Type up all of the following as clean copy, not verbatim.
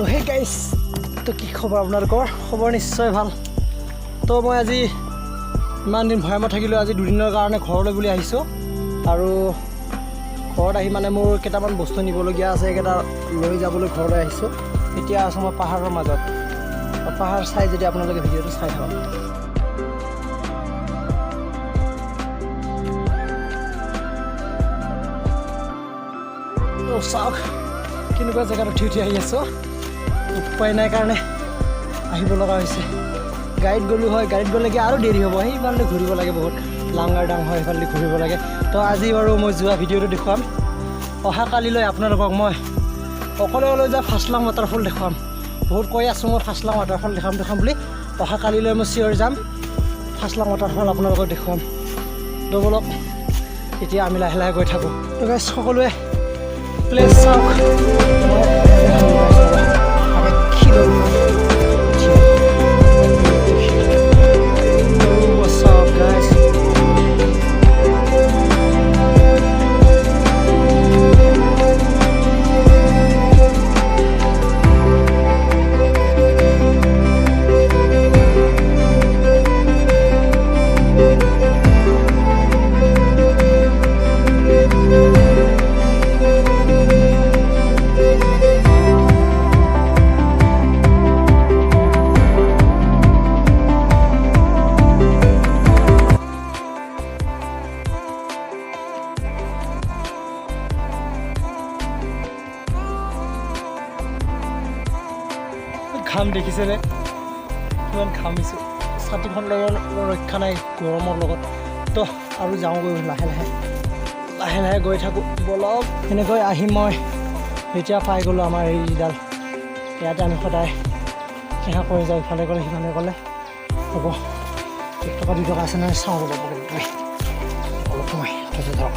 তো হে গাইছ, তো কি খবৰ আপোনালোকৰ? খবৰ নিশ্চয় ভাল। তো মই আজি ইমান দিন ভৈয়ামত থাকিলোঁ, আজি দুদিনৰ কাৰণে ঘৰলৈ বুলি আহিছোঁ। আৰু ঘৰত আহি মানে মোৰ কেইটামান বস্তু নিবলগীয়া আছে, এইকেইটা লৈ যাবলৈ ঘৰলৈ আহিছোঁ। এতিয়া আছোঁ মই পাহাৰৰ মাজত। পাহাৰ চাই যদি আপোনালোকে ভিডিঅ'টো চাই থাকক। তো চাওক কেনেকুৱা জেগাত উঠি আহি আছোঁ। উপায় নাই কাৰণে আহিব লগা হৈছে। গাড়ীত গ'লোঁ হয়, গাড়ীত গ'লেকে আৰু দেৰি হ'ব, সেইফালে ঘূৰিব লাগে, বহুত লাংগাৰ ডাং হয়, সেইফালে ঘূৰিব লাগে। তো আজি বাৰু মই যোৱা ভিডিঅ'টো দেখুৱাম। অহাকালিলৈ আপোনালোকক মই অকলে যায় ফাৰ্ষ্টলাং ৱাটাৰফল দেখুৱাম। বহুত কৈ আছোঁ মই ফাৰ্ষ্টলাং ৱাটাৰফল দেখাম বুলি। অহাকালিলৈ মই চিয়ৰ যাম, ফাৰ্ষ্টলাং ৱাটাৰফল আপোনালোকক দেখুৱাম। তো বলক এতিয়া আমি লাহে লাহে গৈ থাকোঁ। তো গাইছ সকলোৱে প্লেচ চাওক। ঘাম দেখিছেনে? কিমান ঘামিছোঁ। ছাতিখন লগত ৰক্ষা নাই গৰমৰ লগত। তো আৰু যাওঁগৈ লাহে লাহে গৈ থাকোঁ বলক। এনেকৈ আহি মই এতিয়া পাই গ'লোঁ আমাৰ এই যিডাল। ইয়াতে আমি সদায় সেৱা কৰি যাওঁ, ইফালে গ'লে সিফালে গ'লে হ'ব। 1 টকা 2 টকা আছে নহয়, চাওঁ ৰ'ব পকেটত অলপ সময় তাৰপিছত ধৰক।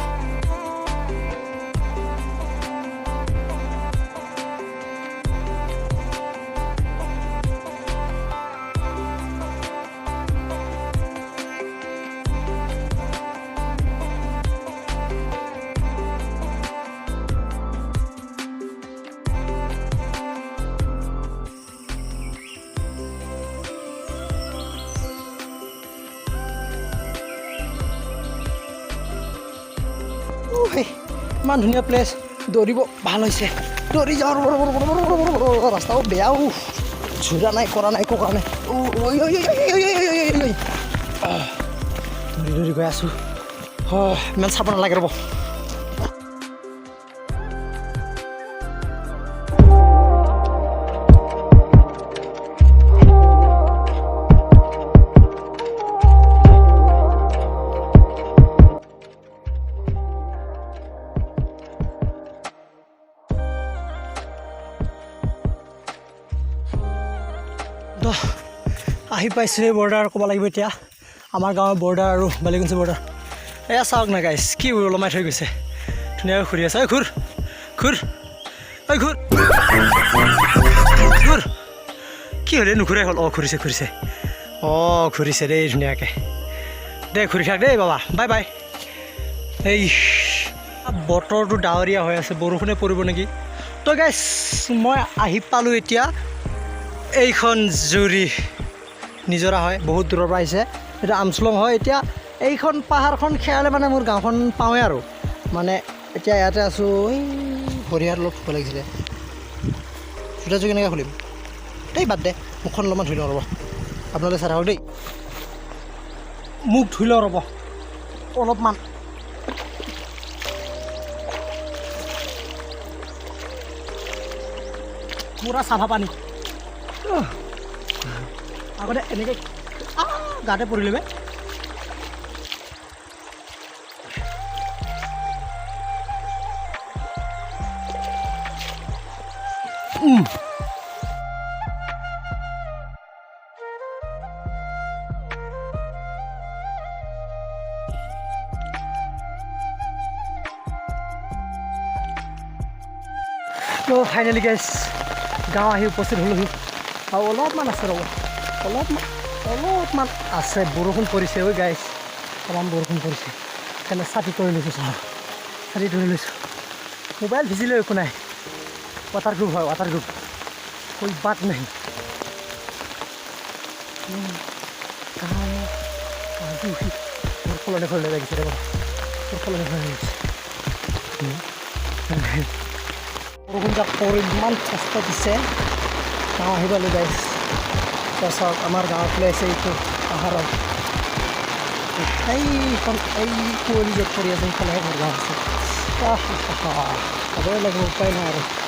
ইমান ধুনীয়া প্লেচ, দৌৰিব ভাল হৈছে। দৌৰি যাওঁ ৰাস্তাও বেয়াও, ঝুৰা নাই কৰা নাই একো কাৰণে। দৌৰি গৈ আছোঁ। ইমান চাব নালাগে ৰ'ব। তো আহি পাইছোঁ এই বৰ্ডাৰ ক'ব লাগিব এতিয়া। আমাৰ গাঁৱৰ বৰ্ডাৰ আৰু বালিগঞ্জ বৰ্ডাৰ। এয়া চাওক না গাইছ, কি ওলমাই থৈ গৈছে, ধুনীয়াকৈ ঘূৰি আছে। ঘূৰ কি হ'লে নুঘূৰাই হ'ল? ঘূৰিছে ঘূৰিছে দেই ধুনীয়াকৈ। দে ঘূৰি থাক দেই বাবা, বাই বাই। এই বতৰটো ডাৱৰীয়া হৈ আছে, বৰষুণে পৰিব নেকি। তো গাইছ মই আহি পালোঁ এতিয়া। এইখন জুৰি নিজৰা হয়, বহুত দূৰৰ পৰা আহিছে। এইটো আমচলং হয়। এতিয়া এইখন পাহাৰখন খেয়ালে মানে মোৰ গাঁওখন পাওঁৱে আৰু মানে এতিয়া ইয়াতে আছোঁ। এই ভৰিহাত অলপ ভয় লাগিছিলে, জোতাযোৰ কেনেকৈ খুলিম? এই বাদ দে, মুখখন অলপমান ধুই লওঁ ৰ'ব, আপোনালোকে চাই থাকক দেই। মুখ ধুই লওঁ ৰ'ব অলপমান। পূৰা চাফা পানী। আগতে এনেকৈ গাতে পৰিলে বে। তো ফাইনেলি গাইছ গাঁও আহি উপস্থিত হ'লোহি। আৰু অলপমান আছে ৰ'ব, অলপমান আছে। বৰষুণ পৰিছে ঐ গাইছ, অকণমান বৰষুণ পৰিছে, সেইকাৰণে ছাতি কৰি লৈছোঁ। ছাতি ধৰি লৈছোঁ। মোবাইল ভিজিলেও একো নাই, ৱাটাৰপ্ৰুফ হয়, ৱাটাৰপ্ৰুফ। कोई बात नहीं আজি সলনি সলনি লাগিছে ৰে সলনি সলনি লাগিছে বৰষুণ যাক ইমান কষ্ট দিছে গাঁও আহিবলৈ যায় চাওক আমাৰ গাঁৱত ওলাইছে এইটো পাহাৰত এইখন এই কুঁৱলী য'ত পৰি আছে সেইখনহে মোৰ গাঁও আছে খাবই লাগিব উপায় নাই আৰু